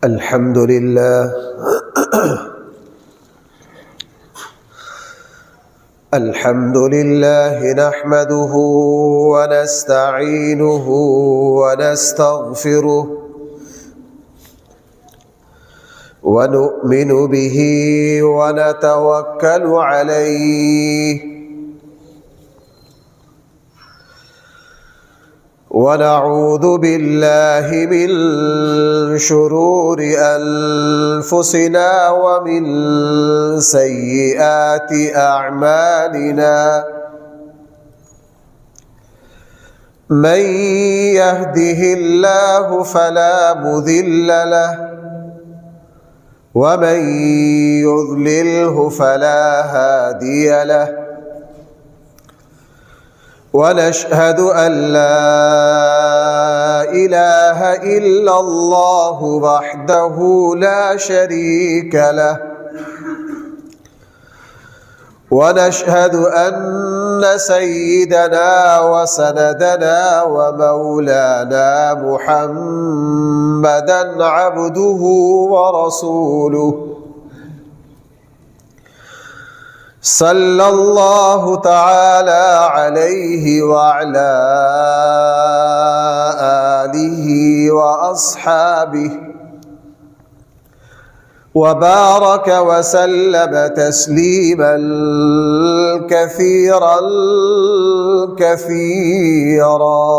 الحمد لله الحمد لله نحمده ونستعينه ونستغفره ونؤمن به ونتوكل عليه ونعوذ بالله من شرور أنفسنا ومن سيئات أعمالنا من يهده الله فلا مضل له ومن يضلله فلا هادي له ونشهد أن لا إله إلا الله وحده لا شريك له ونشهد أن سيدنا وسندنا ومولانا محمدًا عبده ورسوله صلى الله تعالى عليه وعلى آله وأصحابه وبارك وسلم تسليما كثيرا كثيرا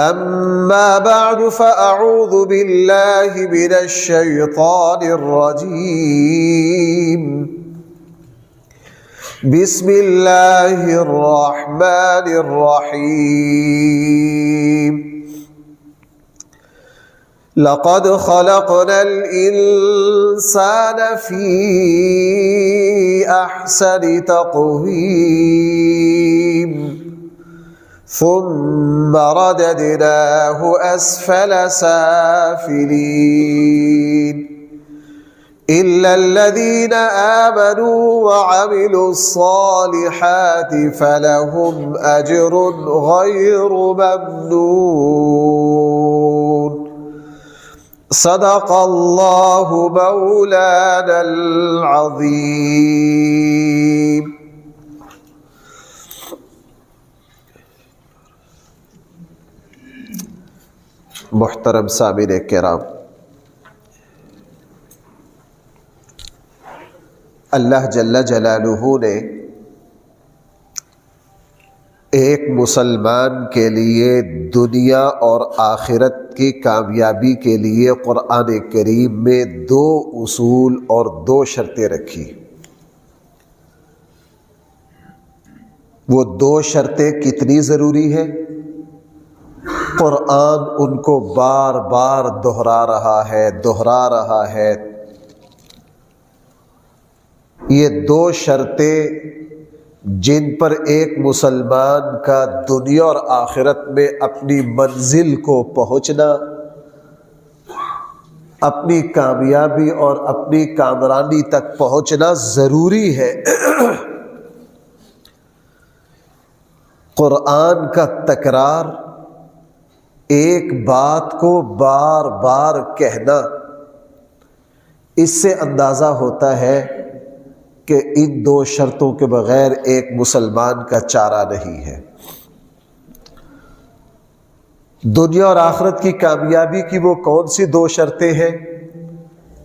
أما بعد فأعوذ بالله من الشيطان الرجيم بسم الله الرحمن الرحيم لقد خلقنا الإنسان في أحسن تقويم ثم رددناه أسفل سافلين إلا الذين آمنوا وعملوا الصالحات فلهم أجر غير ممنون صدق الله مولانا العظيم. محترم سامعین کرام، اللہ جل جلالہ نے ایک مسلمان کے لیے دنیا اور آخرت کی کامیابی کے لیے قرآن کریم میں 2 اصول اور 2 شرطیں رکھی۔ وہ 2 شرطیں کتنی ضروری ہیں؟ قرآن ان کو بار بار دہرا رہا ہے۔ یہ 2 شرطیں جن پر ایک مسلمان کا دنیا اور آخرت میں اپنی منزل کو پہنچنا، اپنی کامیابی اور اپنی کامرانی تک پہنچنا ضروری ہے۔ قرآن کا تکرار، ایک بات کو بار بار کہنا، اس سے اندازہ ہوتا ہے کہ ان 2 شرطوں کے بغیر ایک مسلمان کا چارہ نہیں ہے۔ دنیا اور آخرت کی کامیابی کی وہ کون سی 2 شرطیں ہیں؟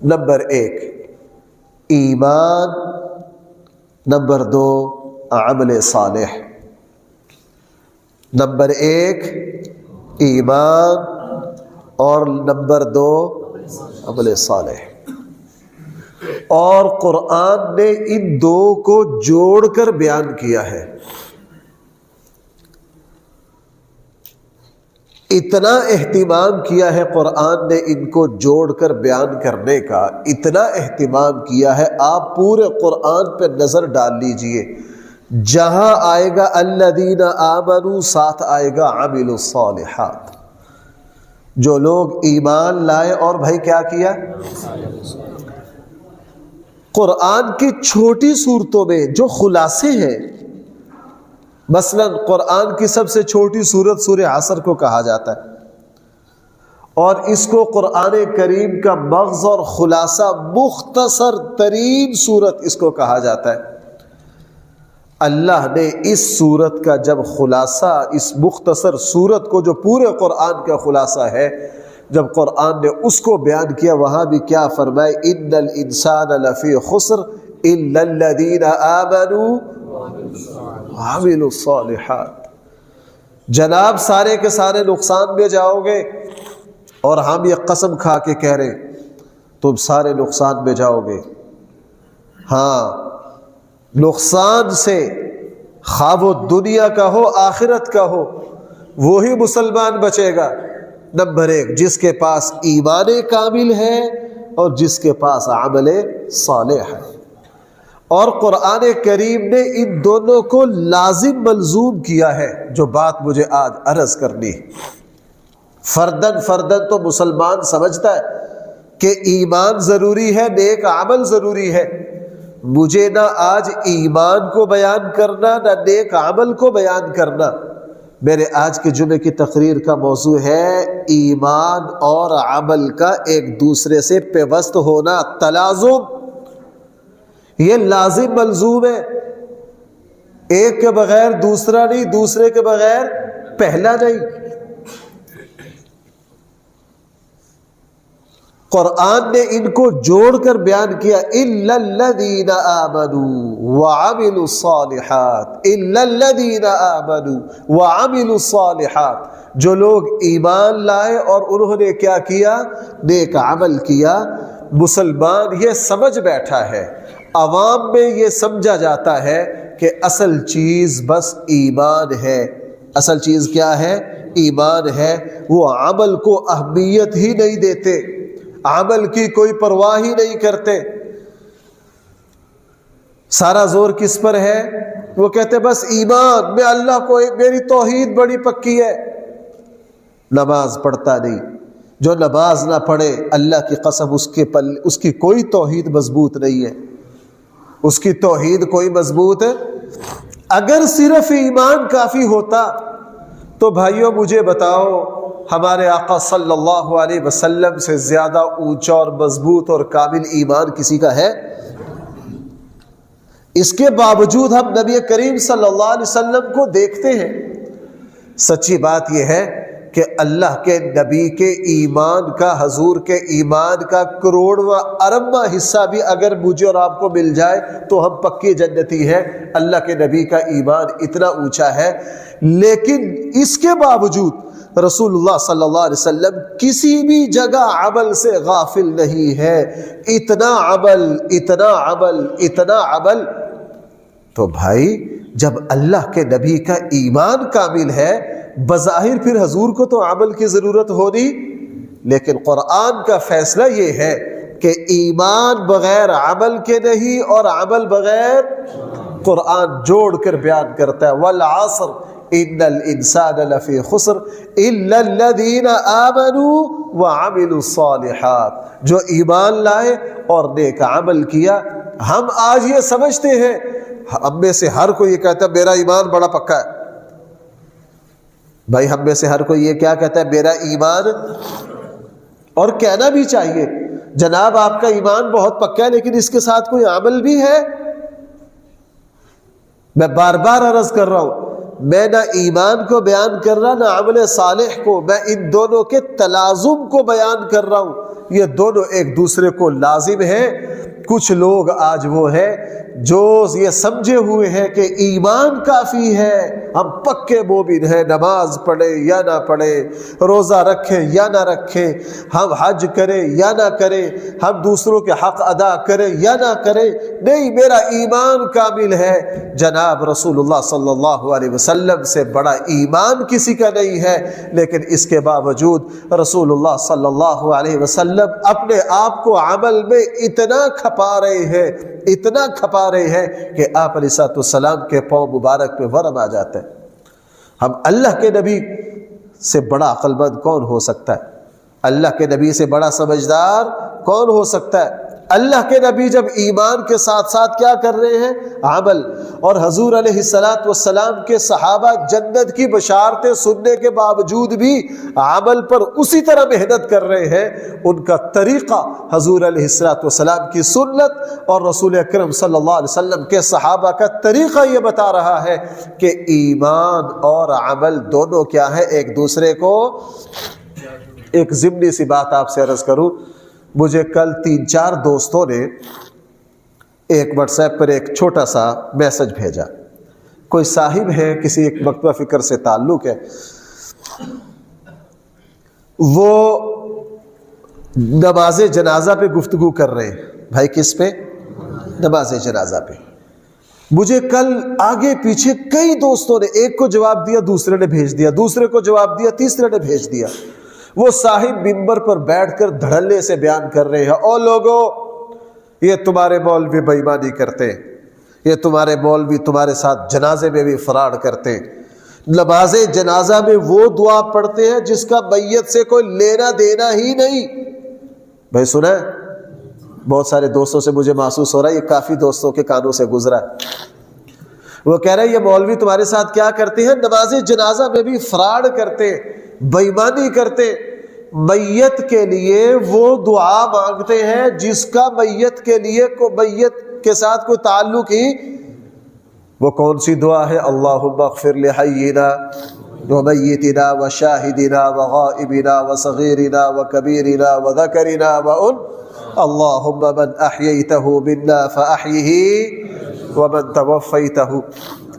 نمبر 1 ایمان، نمبر 2 عمل صالح۔ نمبر 1 ایمان اور نمبر 2 عمل صالح۔ اور قرآن نے ان 2 کو جوڑ کر بیان کیا ہے۔ اتنا اہتمام کیا ہے قرآن نے ان کو جوڑ کر بیان کرنے کا، اتنا اہتمام کیا ہے۔ آپ پورے قرآن پہ نظر ڈال لیجئے، جہاں آئے گا الذین آمنوا ساتھ آئے گا عملوا الصالحات، جو لوگ ایمان لائے اور بھائی کیا کیا؟ قرآن کی چھوٹی صورتوں میں جو خلاصے ہیں، مثلا قرآن کی سب سے چھوٹی سورت سورہ عصر کو کہا جاتا ہے، اور اس کو قرآن کریم کا مغز اور خلاصہ، مختصر ترین صورت اس کو کہا جاتا ہے۔ اللہ نے اس صورت کا جب خلاصہ، اس مختصر صورت کو جو پورے قرآن کا خلاصہ ہے، جب قرآن نے اس کو بیان کیا، وہاں بھی کیا فرمائے؟ ان الانسان لفی خسر الا الذین آمنوا وعملوا الصالحات۔ جناب سارے کے سارے نقصان میں جاؤ گے، اور ہم یہ قسم کھا کے کہہ رہے تم سارے نقصان میں جاؤ گے۔ ہاں، نقصان سے خواہ وہ دنیا کا ہو آخرت کا ہو، وہی مسلمان بچے گا۔ نمبر 1، جس کے پاس ایمان کامل ہے اور جس کے پاس عمل صالح ہے۔ اور قرآن کریم نے ان دونوں کو لازم ملزوم کیا ہے، جو بات مجھے آج عرض کرنی ہے۔ فردن فردن تو مسلمان سمجھتا ہے کہ ایمان ضروری ہے، نیک عمل ضروری ہے۔ مجھے نہ آج ایمان کو بیان کرنا، نہ نیک عمل کو بیان کرنا۔ میرے آج کے جمعے کی تقریر کا موضوع ہے ایمان اور عمل کا ایک دوسرے سے پیوست ہونا، تلازم۔ یہ لازم ملزوم ہے، ایک کے بغیر دوسرا نہیں، دوسرے کے بغیر پہلا نہیں۔ قرآن نے ان کو جوڑ کر بیان کیا، الا الذین آمنوا وعملوا الصالحات، الا الذین آمنوا وعملوا الصالحات۔ جو لوگ ایمان لائے اور انہوں نے کیا کیا؟ نیک عمل کیا۔ مسلمان یہ سمجھ بیٹھا ہے، عوام میں یہ سمجھا جاتا ہے کہ اصل چیز بس ایمان ہے۔ اصل چیز کیا ہے؟ ایمان ہے۔ وہ عمل کو اہمیت ہی نہیں دیتے، عمل کی کوئی پرواہ ہی نہیں کرتے۔ سارا زور کس پر ہے؟ وہ کہتے بس ایمان میں اللہ کو، میری توحید بڑی پکی ہے۔ نماز پڑھتا نہیں، جو نماز نہ پڑھے اللہ کی قسم اس کی کوئی توحید مضبوط نہیں ہے، اس کی توحید کوئی مضبوط ہے۔ اگر صرف ایمان کافی ہوتا تو بھائیوں مجھے بتاؤ، ہمارے آقا صلی اللہ علیہ وسلم سے زیادہ اونچا اور مضبوط اور کامل ایمان کسی کا ہے؟ اس کے باوجود ہم نبی کریم صلی اللہ علیہ وسلم کو دیکھتے ہیں۔ سچی بات یہ ہے کہ اللہ کے نبی کے ایمان کا، حضور کے ایمان کا کروڑواں اربواں حصہ بھی اگر مجھے اور آپ کو مل جائے تو ہم پکی جنتی ہیں۔ اللہ کے نبی کا ایمان اتنا اونچا ہے، لیکن اس کے باوجود رسول اللہ صلی اللہ علیہ وسلم کسی بھی جگہ عمل سے غافل نہیں ہے۔ اتنا عمل، اتنا عمل، اتنا عمل۔ تو بھائی جب اللہ کے نبی کا ایمان کامل ہے، بظاہر پھر حضور کو تو عمل کی ضرورت ہونی، لیکن قرآن کا فیصلہ یہ ہے کہ ایمان بغیر عمل کے نہیں، اور عمل بغیر، قرآن جوڑ کر بیان کرتا ہے والعصر ان الانسان لفی خسر الا الذین آمنوا وعملوا الصالحات۔ جو ایمان لائے اور نیک عمل کیا۔ ہم آج یہ سمجھتے ہیں، ہم میں سے ہر کوئی یہ کہتا ہے میرا ایمان بڑا پکا ہے۔ بھائی ہم میں سے ہر کوئی یہ کیا کہتا ہے؟ میرا ایمان، اور کہنا بھی چاہیے جناب آپ کا ایمان بہت پکا ہے، لیکن اس کے ساتھ کوئی عمل بھی ہے؟ میں بار بار عرض کر رہا ہوں، میں نہ ایمان کو بیان کر رہا، نہ عمل صالح کو، میں ان دونوں کے تلازم کو بیان کر رہا ہوں۔ یہ دونوں ایک دوسرے کو لازم ہیں۔ کچھ لوگ آج وہ ہیں جو یہ سمجھے ہوئے ہیں کہ ایمان کافی ہے، ہم پکے مومن ہیں، نماز پڑھیں یا نہ پڑھیں، روزہ رکھیں یا نہ رکھیں، ہم حج کریں یا نہ کریں، ہم دوسروں کے حق ادا کریں یا نہ کریں، نہیں میرا ایمان کامل ہے۔ جناب رسول اللہ صلی اللہ علیہ وسلم سے بڑا ایمان کسی کا نہیں ہے، لیکن اس کے باوجود رسول اللہ صلی اللہ علیہ وسلم اپنے آپ کو عمل میں اتنا کھپا رہے ہیں، اتنا کھپا رہے ہیں کہ آپ علیہ السلام کے پاؤں مبارک پہ ورم آ جاتا ہے۔ ہم اللہ کے نبی سے بڑا عقل مند کون ہو سکتا ہے؟ اللہ کے نبی سے بڑا سمجھدار کون ہو سکتا ہے؟ اللہ کے نبی جب ایمان کے ساتھ ساتھ کیا کر رہے ہیں؟ عمل. اور حضور علیہ السلام کے صحابہ جنت کی بشارتیں سننے کے باوجود بھی عمل پر اسی طرح محنت کر رہے ہیں. ان کا طریقہ حضور علیہ السلام کی سنت اور رسول اکرم صلی اللہ علیہ وسلم کے صحابہ کا طریقہ یہ بتا رہا ہے کہ ایمان اور عمل دونوں کیا ہے؟ ایک دوسرے کو. ایک ضمنی سی بات آپ سے عرض کروں، مجھے کل 3-4 دوستوں نے ایک واٹس ایپ پر ایک چھوٹا سا میسج بھیجا. کوئی صاحب ہے، کسی ایک مکتبہ فکر سے تعلق ہے، وہ نماز جنازہ پہ گفتگو کر رہے ہیں. بھائی کس پہ؟ نماز جنازہ پہ. مجھے کل آگے پیچھے کئی دوستوں نے ایک کو جواب دیا، دوسرے نے بھیج دیا، دوسرے کو جواب دیا، تیسرے نے بھیج دیا. وہ صاحب منبر پر بیٹھ کر دھڑلے سے بیان کر رہے ہیں، او لوگو یہ تمہارے مولوی بے ایمانی کرتے ہیں، یہ تمہارے مولوی تمہارے ساتھ جنازے میں بھی فراڈ کرتے ہیں. نماز جنازہ میں وہ دعا پڑھتے ہیں جس کا میت سے کوئی لینا دینا ہی نہیں. بھائی سنا ہے؟ بہت سارے دوستوں سے مجھے محسوس ہو رہا ہے یہ کافی دوستوں کے کانوں سے گزرا ہے. وہ کہہ رہے ہیں یہ مولوی تمہارے ساتھ کیا کرتے ہیں؟ نماز جنازہ میں بھی فراڈ کرتے، بے ایمانی کرتے. میت کے لیے وہ دعا مانگتے ہیں جس کا میت کے لیے میت کے ساتھ کوئی تعلق ہی. وہ کون سی دعا ہے؟ اللہم اغفر لحینا ومیتنا وشاہدنا وغائبنا وصغیرنا وکبیرنا وذکرنا اللہم من احییتہ منا فاحیہ ومن توفیتہ.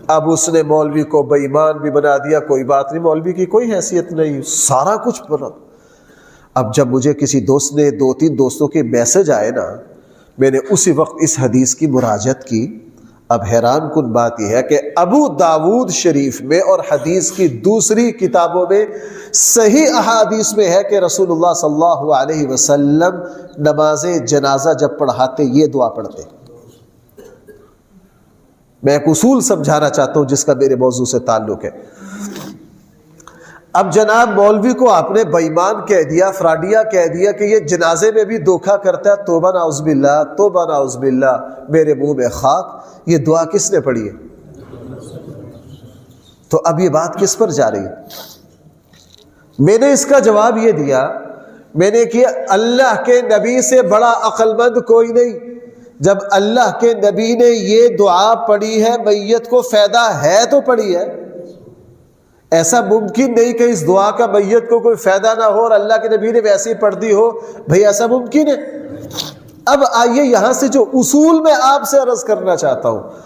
اب اس نے مولوی کو بے ایمان بھی بنا دیا. کوئی بات نہیں، مولوی کی کوئی حیثیت نہیں، سارا کچھ بنا. اب جب مجھے کسی دوست نے 2-3 دوستوں کے میسج آئے نا، میں نے اسی وقت اس حدیث کی مراجعت کی. اب حیران کن بات یہ ہے کہ ابو داود شریف میں اور حدیث کی دوسری کتابوں میں صحیح احادیث میں ہے کہ رسول اللہ صلی اللہ علیہ وسلم نماز جنازہ جب پڑھاتے یہ دعا پڑھتے. میں ایک اصول سمجھانا چاہتا ہوں جس کا میرے موضوع سے تعلق ہے. اب جناب مولوی کو آپ نے بے ایمان کہہ دیا، فراڈیا کہہ دیا کہ یہ جنازے میں بھی دھوکہ کرتا ہے. توبہ نعوذ باللہ، توبہ نعوذ باللہ، میرے منہ میں خاک. یہ دعا کس نے پڑھی ہے؟ تو اب یہ بات کس پر جا رہی ہے؟ میں نے اس کا جواب یہ دیا، میں نے کیا اللہ کے نبی سے بڑا عقل مند کوئی نہیں. جب اللہ کے نبی نے یہ دعا پڑھی ہے، میت کو فائدہ ہے تو پڑھی ہے. ایسا ممکن نہیں کہ اس دعا کا میت کو کوئی فائدہ نہ ہو اور اللہ کے نبی نے ویسے ہی پڑھ دی ہو. بھئی ایسا ممکن ہے؟ اب آئیے یہاں سے جو اصول میں آپ سے عرض کرنا چاہتا ہوں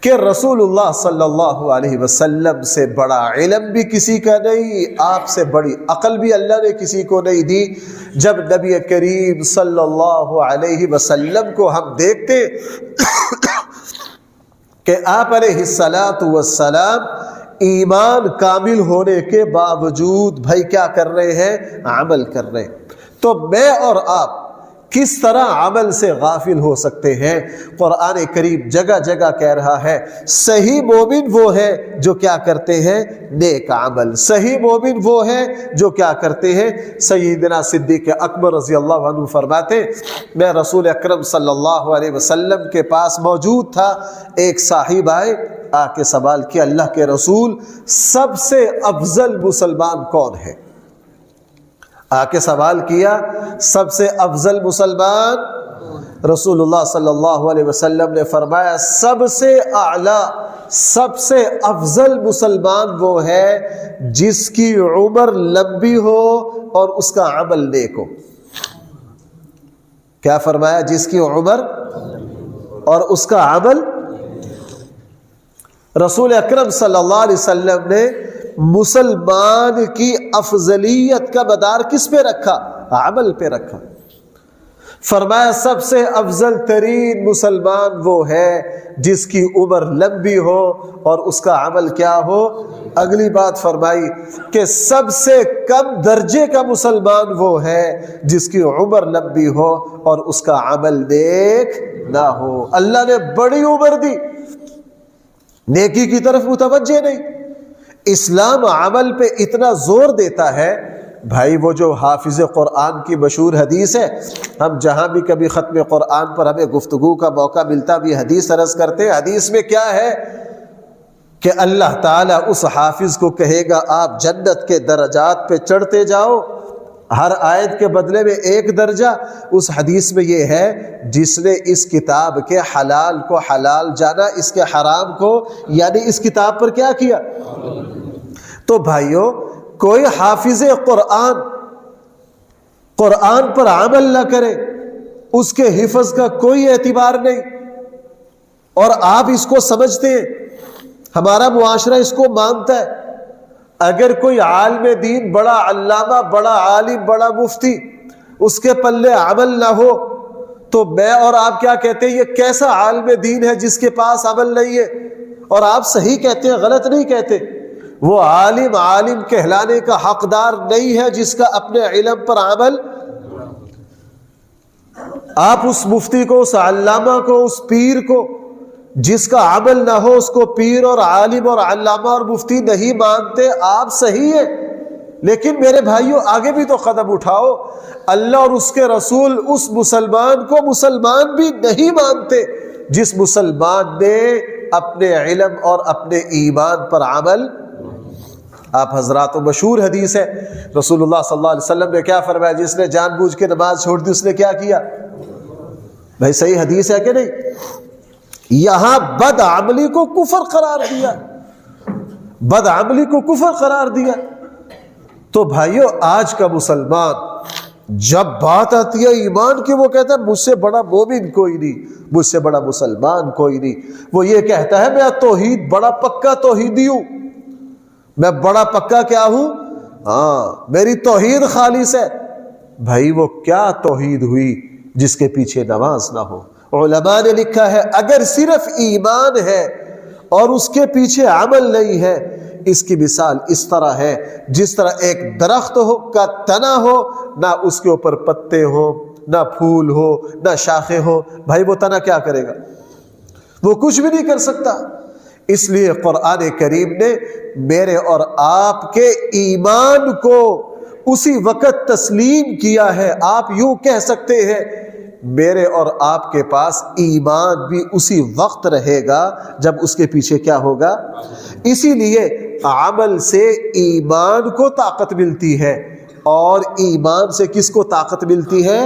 کہ رسول اللہ صلی اللہ علیہ وسلم سے بڑا علم بھی کسی کا نہیں، آپ سے بڑی عقل بھی اللہ نے کسی کو نہیں دی. جب نبی کریم صلی اللہ علیہ وسلم کو ہم دیکھتے کہ آپ علیہ السلام ایمان کامل ہونے کے باوجود بھائی کیا کر رہے ہیں؟ عمل کر رہے ہیں. تو میں اور آپ کس طرح عمل سے غافل ہو سکتے ہیں؟ قرآن کریم جگہ جگہ کہہ رہا ہے صحیح مومن وہ ہے جو کیا کرتے ہیں؟ نیک عمل. صحیح مومن وہ ہے جو کیا کرتے ہیں؟ سیدنا صدیق اکبر رضی اللہ عنہ فرماتے میں رسول اکرم صلی اللہ علیہ وسلم کے پاس موجود تھا. ایک صاحب آئے، آ کے سوال کیا اللہ کے رسول سب سے افضل مسلمان کون ہے؟ آ کے سوال کیا سب سے افضل مسلمان. رسول اللہ صلی اللہ علیہ وسلم نے فرمایا سب سے اعلیٰ، سب سے افضل مسلمان وہ ہے جس کی عمر لمبی ہو اور اس کا عمل نیک ہو. کیا فرمایا؟ جس کی عمر اور اس کا عمل. رسول اکرم صلی اللہ علیہ وسلم نے مسلمان کی افضلیت کا مدار کس پہ رکھا؟ عمل پہ رکھا. فرمایا سب سے افضل ترین مسلمان وہ ہے جس کی عمر لمبی ہو اور اس کا عمل کیا ہو؟ اگلی بات فرمائی کہ سب سے کم درجے کا مسلمان وہ ہے جس کی عمر لمبی ہو اور اس کا عمل نیک نہ ہو. اللہ نے بڑی عمر دی، نیکی کی طرف متوجہ نہیں. اسلام عمل پہ اتنا زور دیتا ہے، بھائی وہ جو حافظ قرآن کی مشہور حدیث ہے، ہم جہاں بھی کبھی ختم قرآن پر ہمیں گفتگو کا موقع ملتا بھی حدیث عرض کرتے ہیں۔ حدیث میں کیا ہے کہ اللہ تعالیٰ اس حافظ کو کہے گا آپ جنت کے درجات پہ چڑھتے جاؤ، ہر آیت کے بدلے میں ایک درجہ۔ اس حدیث میں یہ ہے جس نے اس کتاب کے حلال کو حلال جانا، اس کے حرام کو یعنی اس کتاب پر کیا کیا۔ تو بھائیوں، کوئی حافظ قرآن قرآن پر عمل نہ کرے، اس کے حفظ کا کوئی اعتبار نہیں، اور آپ اس کو سمجھتے ہیں، ہمارا معاشرہ اس کو مانتا ہے۔ اگر کوئی عالم دین، بڑا علامہ، بڑا عالم، بڑا مفتی، اس کے پلے عمل نہ ہو تو میں اور آپ کیا کہتے ہیں، یہ کیسا عالم دین ہے جس کے پاس عمل نہیں ہے؟ اور آپ صحیح کہتے ہیں، غلط نہیں کہتے۔ وہ عالم عالم کہلانے کا حقدار نہیں ہے جس کا اپنے علم پر عمل۔ آپ اس مفتی کو، اس علامہ کو، اس پیر کو جس کا عمل نہ ہو، اس کو پیر اور عالم اور علامہ اور مفتی نہیں مانتے، آپ صحیح ہے، لیکن میرے بھائیوں آگے بھی تو قدم اٹھاؤ۔ اللہ اور اس کے رسول اس مسلمان کو مسلمان بھی نہیں مانتے جس مسلمان نے اپنے علم اور اپنے ایمان پر عمل۔ آپ حضرات، مشہور حدیث ہے، رسول اللہ صلی اللہ علیہ وسلم نے کیا فرمایا، جس نے جان بوجھ کے نماز چھوڑ دی اس نے کیا کیا؟ بھائی صحیح حدیث ہے کہ نہیں؟ یہاں بد عملی کو کفر قرار دیا، بد عملی کو کفر قرار دیا۔ تو بھائیو، آج کا مسلمان جب بات آتی ہے ایمان کی، وہ کہتا ہے مجھ سے بڑا مومن کوئی نہیں، مجھ سے بڑا مسلمان کوئی نہیں۔ وہ یہ کہتا ہے میں توحید بڑا پکا توحیدی ہوں، میں بڑا پکا کیا ہوں، ہاں میری توحید خالص ہے۔ بھائی وہ کیا توحید ہوئی جس کے پیچھے نماز نہ ہو؟ علماء نے لکھا ہے اگر صرف ایمان ہے اور اس کے پیچھے عمل نہیں ہے، اس کی مثال اس طرح ہے جس طرح ایک درخت ہو کا تنا ہو، نہ اس کے اوپر پتے ہو، نہ پھول ہو، نہ شاخیں ہو، بھائی وہ تنا کیا کرے گا؟ وہ کچھ بھی نہیں کر سکتا۔ اس لیے قرآن کریم نے میرے اور آپ کے ایمان کو اسی وقت تسلیم کیا ہے۔ آپ یوں کہہ سکتے ہیں میرے اور آپ کے پاس ایمان بھی اسی وقت رہے گا جب اس کے پیچھے کیا ہوگا۔ اسی لیے عمل سے ایمان کو طاقت ملتی ہے، اور ایمان سے کس کو طاقت ملتی ہے؟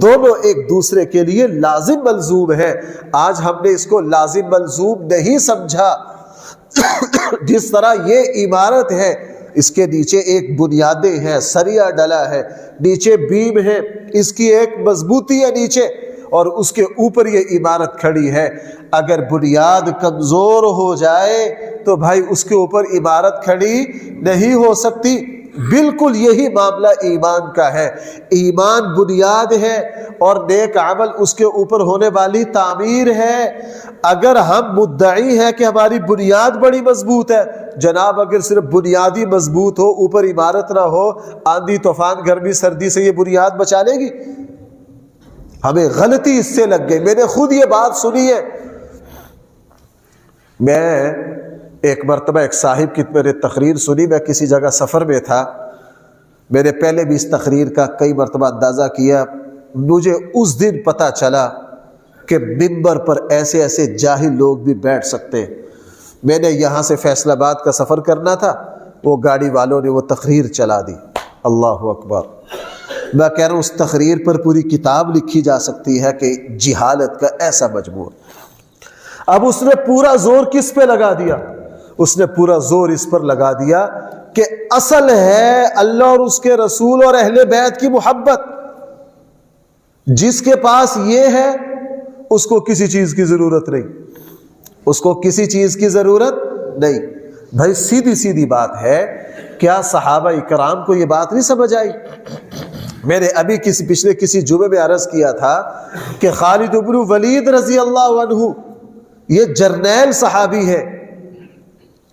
دونوں ایک دوسرے کے لیے لازم ملزوم ہے۔ آج ہم نے اس کو لازم ملزوم نہیں سمجھا۔ جس طرح یہ عمارت ہے، اس کے نیچے ایک بنیادیں ہیں، سریا ڈلا ہے، نیچے بیم ہے، اس کی ایک مضبوطی ہے نیچے، اور اس کے اوپر یہ عمارت کھڑی ہے۔ اگر بنیاد کمزور ہو جائے تو بھائی اس کے اوپر عمارت کھڑی نہیں ہو سکتی۔ بالکل یہی معاملہ ایمان کا ہے۔ ایمان بنیاد ہے اور نیک عمل اس کے اوپر ہونے والی تعمیر ہے۔ اگر ہم مدعی ہے کہ ہماری بنیاد بڑی مضبوط ہے، جناب اگر صرف بنیادی مضبوط ہو، اوپر عمارت نہ ہو، آندھی طوفان گرمی سردی سے یہ بنیاد بچا لے گی؟ ہمیں غلطی اس سے لگ گئی۔ میں نے خود یہ بات سنی ہے۔ میں ایک مرتبہ ایک صاحب کی میں نے تقریر سنی، میں کسی جگہ سفر میں تھا، میں نے پہلے بھی اس تقریر کا کئی مرتبہ اندازہ کیا۔ مجھے اس دن پتہ چلا کہ منبر پر ایسے ایسے جاہل لوگ بھی بیٹھ سکتے ہیں۔ میں نے یہاں سے فیصل آباد کا سفر کرنا تھا، وہ گاڑی والوں نے وہ تقریر چلا دی۔ اللہ اکبر! میں کہہ رہا ہوں اس تقریر پر پوری کتاب لکھی جا سکتی ہے کہ جہالت کا ایسا مجموعہ۔ اب اس نے پورا زور کس پہ لگا دیا؟ اس نے پورا زور اس پر لگا دیا کہ اصل ہے اللہ اور اس کے رسول اور اہل بیت کی محبت۔ جس کے پاس یہ ہے اس کو کسی چیز کی ضرورت نہیں، اس کو کسی چیز کی ضرورت نہیں۔ بھائی سیدھی سیدھی بات ہے، کیا صحابہ کرام کو یہ بات نہیں سمجھ آئی؟ میں نے ابھی پچھلے کسی جمعے میں عرض کیا تھا کہ خالد بن ولید رضی اللہ عنہ یہ جرنیل صحابی ہے،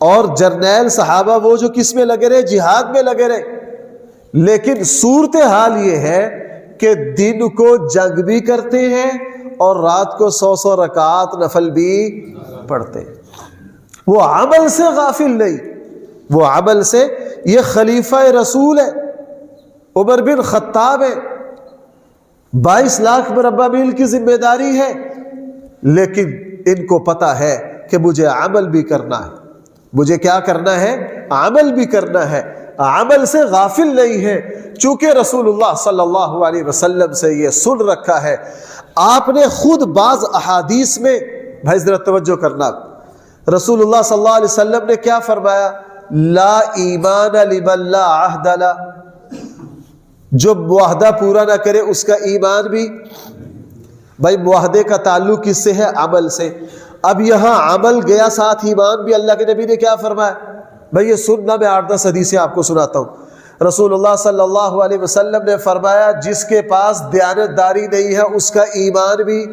اور جرنیل صحابہ وہ جو کس میں لگے رہے؟ جہاد میں لگے رہے۔ لیکن صورتحال یہ ہے کہ دن کو جنگ بھی کرتے ہیں اور رات کو 100 رکعات نفل بھی پڑھتے ہیں۔ وہ عمل سے غافل نہیں، وہ عمل سے، یہ خلیفہ رسول ہے، عمر بن خطاب ہے، 22 لاکھ مربع میل کی ذمہ داری ہے، لیکن ان کو پتا ہے کہ مجھے عمل بھی کرنا ہے، مجھے کیا کرنا ہے؟ عمل بھی کرنا ہے، عمل سے غافل نہیں ہے، چونکہ رسول اللہ صلی اللہ علیہ وسلم سے یہ سن رکھا ہے۔ آپ نے خود بعض احادیث میں، بھائی ذرا توجہ کرنا، رسول اللہ صلی اللہ علیہ وسلم نے کیا فرمایا؟ لا ایمان لمن لا عہد لا، جو معاہدہ پورا نہ کرے اس کا ایمان بھی، بھائی معاہدے کا تعلق کس سے ہے؟ عمل سے۔ اب یہاں عمل گیا ساتھ ایمان بھی، اللہ کے نبی نے کیا فرمایا؟ بھائی یہ سننا، میں 8-10 حدیثیں آپ کو سناتا ہوں۔ رسول اللہ صلی اللہ علیہ وسلم نے فرمایا جس کے پاس دیانتداری نہیں ہے اس کا ایمان بھی۔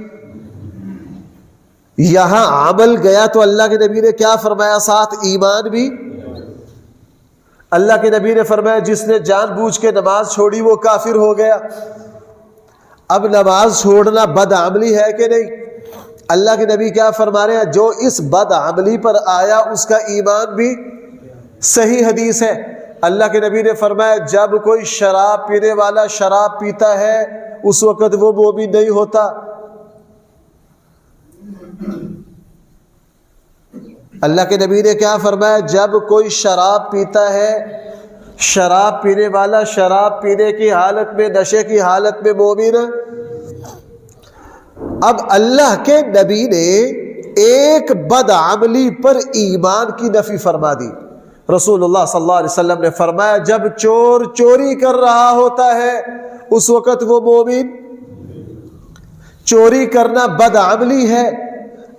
یہاں عمل گیا تو اللہ کے نبی نے کیا فرمایا؟ ساتھ ایمان بھی۔ اللہ کے نبی نے فرمایا جس نے جان بوجھ کے نماز چھوڑی وہ کافر ہو گیا۔ اب نماز چھوڑنا بدعملی ہے کہ نہیں؟ اللہ کے نبی کیا فرما رہے ہیں؟ جو اس بدعملی پر آیا اس کا ایمان بھی۔ صحیح حدیث ہے، اللہ کے نبی نے فرمایا جب کوئی شراب پینے والا شراب پیتا ہے اس وقت وہ مومن نہیں ہوتا۔ اللہ کے نبی نے کیا فرمایا؟ جب کوئی شراب پیتا ہے، شراب پینے والا شراب پینے کی حالت میں، نشے کی حالت میں مومن ہے۔ اب اللہ کے نبی نے ایک بدعملی پر ایمان کی نفی فرما دی۔ رسول اللہ صلی اللہ علیہ وسلم نے فرمایا جب چور چوری کر رہا ہوتا ہے اس وقت وہ مومن۔ چوری کرنا بدعملی ہے،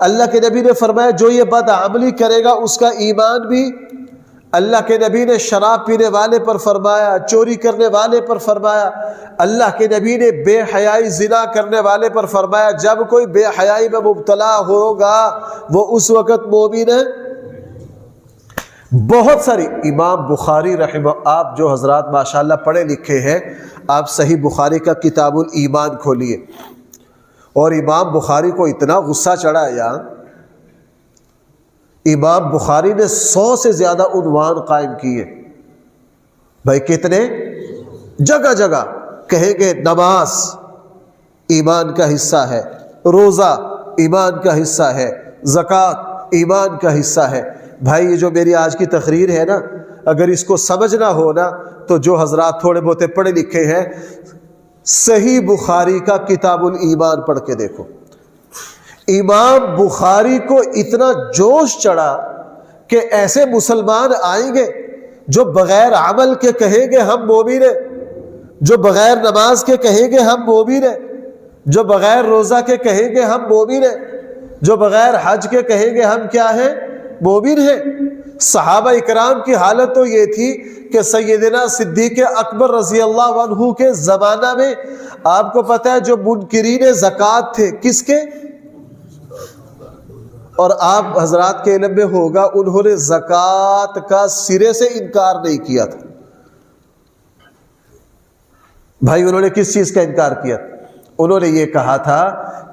اللہ کے نبی نے فرمایا جو یہ بدعملی کرے گا اس کا ایمان بھی۔ اللہ کے نبی نے شراب پینے والے پر فرمایا، چوری کرنے والے پر فرمایا۔ اللہ کے نبی نے بے حیائی زنا کرنے والے پر فرمایا جب کوئی بے حیائی میں مبتلا ہوگا وہ اس وقت مومن ہے۔ بہت ساری، امام بخاری رحمہ، آپ جو حضرات ماشاءاللہ پڑھے لکھے ہیں، آپ صحیح بخاری کا کتاب الایمان کھولیے، اور امام بخاری کو اتنا غصہ چڑھا یہاں، امام بخاری نے 100 سے زیادہ عنوان قائم کیے۔ بھائی کتنے؟ جگہ جگہ کہیں گے نماز ایمان کا حصہ ہے، روزہ ایمان کا حصہ ہے، زکوٰۃ ایمان کا حصہ ہے۔ بھائی یہ جو میری آج کی تقریر ہے نا، اگر اس کو سمجھنا ہو نا تو جو حضرات تھوڑے بہت پڑھے لکھے ہیں صحیح بخاری کا کتاب الایمان پڑھ کے دیکھو۔ امام بخاری کو اتنا جوش چڑھا کہ ایسے مسلمان آئیں گے جو بغیر عمل کے کہیں گے ہم مومن ہیں، جو بغیر نماز کے کہیں گے ہم مومن ہیں، جو بغیر روزہ کے کہیں گے ہم مومن ہیں، جو بغیر حج کے کہیں گے ہم کیا ہیں؟ مومن ہیں۔ صحابہ اکرام کی حالت تو یہ تھی کہ سیدنا صدیق اکبر رضی اللہ عنہ کے زمانہ میں آپ کو پتہ ہے جو منکرین زکوٰۃ تھے کس کے؟ اور آپ حضرات کے علم میں ہوگا انہوں نے زکوٰۃ کا سرے سے انکار نہیں کیا تھا۔ بھائی انہوں نے کس چیز کا انکار کیا؟ انہوں نے یہ کہا تھا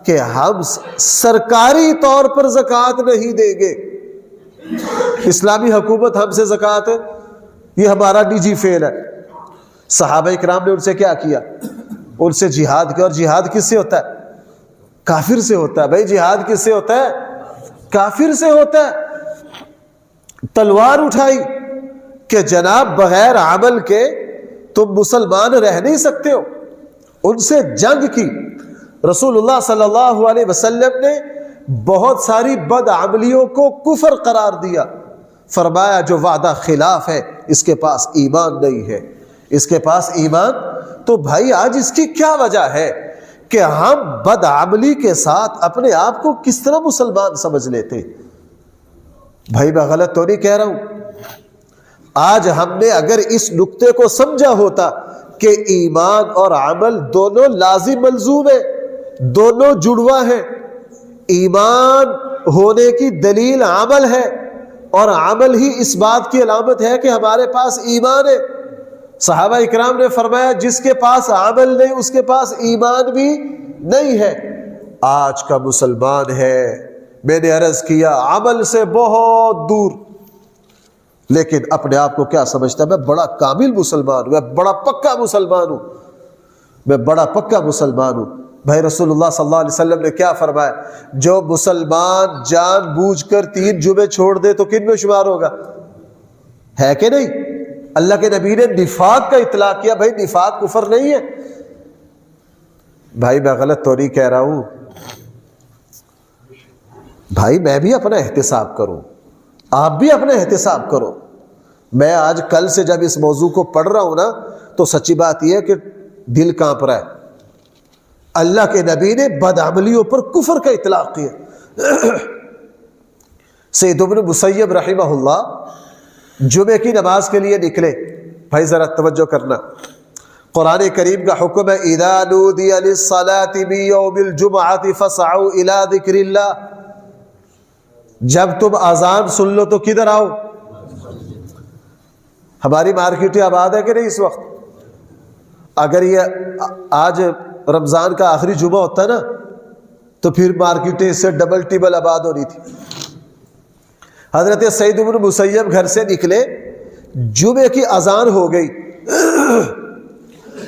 کہ ہم سرکاری طور پر زکوٰۃ نہیں دیں گے، اسلامی حکومت ہم سے زکوٰۃ یہ ہمارا نجی فعل ہے۔ صحابہ اکرام نے ان سے کیا کیا؟ ان سے جہاد کیا، اور جہاد کس سے ہوتا ہے؟ کافر سے ہوتا ہے۔ بھائی جہاد کس سے ہوتا ہے؟ کافر سے ہوتا ہے۔ تلوار اٹھائی کہ جناب بغیر عمل کے تم مسلمان رہ نہیں سکتے ہو، ان سے جنگ کی۔ رسول اللہ صلی اللہ علیہ وسلم نے بہت ساری بدعملیوں کو کفر قرار دیا، فرمایا جو وعدہ خلاف ہے اس کے پاس ایمان نہیں ہے، اس کے پاس ایمان۔ تو بھائی آج اس کی کیا وجہ ہے کہ ہم بدعملی کے ساتھ اپنے آپ کو کس طرح مسلمان سمجھ لیتے؟ بھائی میں غلط تو نہیں کہہ رہا ہوں۔ آج ہم نے اگر اس نقطے کو سمجھا ہوتا کہ ایمان اور عمل دونوں لازم ملزوم ہیں، دونوں جڑواں ہیں، ایمان ہونے کی دلیل عمل ہے اور عمل ہی اس بات کی علامت ہے کہ ہمارے پاس ایمان ہے۔ صحابہ اکرام نے فرمایا جس کے پاس عمل نہیں اس کے پاس ایمان بھی نہیں ہے۔ آج کا مسلمان ہے، میں نے عرض کیا، عمل سے بہت دور، لیکن اپنے آپ کو کیا سمجھتا ہے؟ میں بڑا کامل مسلمان ہوں، میں بڑا پکا مسلمان ہوں، میں بڑا پکا مسلمان ہوں۔ بھائی رسول اللہ صلی اللہ علیہ وسلم نے کیا فرمایا؟ جو مسلمان جان بوجھ کر 3 جمعے چھوڑ دے تو کن میں شمار ہوگا؟ ہے کہ نہیں؟ اللہ کے نبی نے نفاق کا اطلاق کیا۔ بھائی نفاق کفر نہیں ہے؟ بھائی میں غلط تو نہیں کہہ رہا ہوں، بھائی میں بھی اپنا احتساب کروں، آپ بھی اپنا احتساب کرو۔ میں آج کل سے جب اس موضوع کو پڑھ رہا ہوں نا تو سچی بات یہ ہے کہ دل کانپ رہا ہے۔ اللہ کے نبی نے بدعملیوں پر کفر کا اطلاق کیا۔ سید ابن مسیب رحمہ اللہ جمعے کی نماز کے لیے نکلے۔ بھائی ذرا توجہ کرنا، قرآن کریم کا حکم ہے اذا نودی للصلاة من یوم الجمعة فاسعوا الى ذکر اللہ۔ جب تم اذان سن لو تو کدھر آؤ؟ ہماری مارکیٹیں آباد ہے کہ نہیں اس وقت؟ اگر یہ آج رمضان کا آخری جمعہ ہوتا نا تو پھر مارکیٹیں اس سے ڈبل ٹیبل آباد ہونی تھی۔ حضرت سعید بن مسیب گھر سے نکلے، جمعے کی اذان ہو گئی،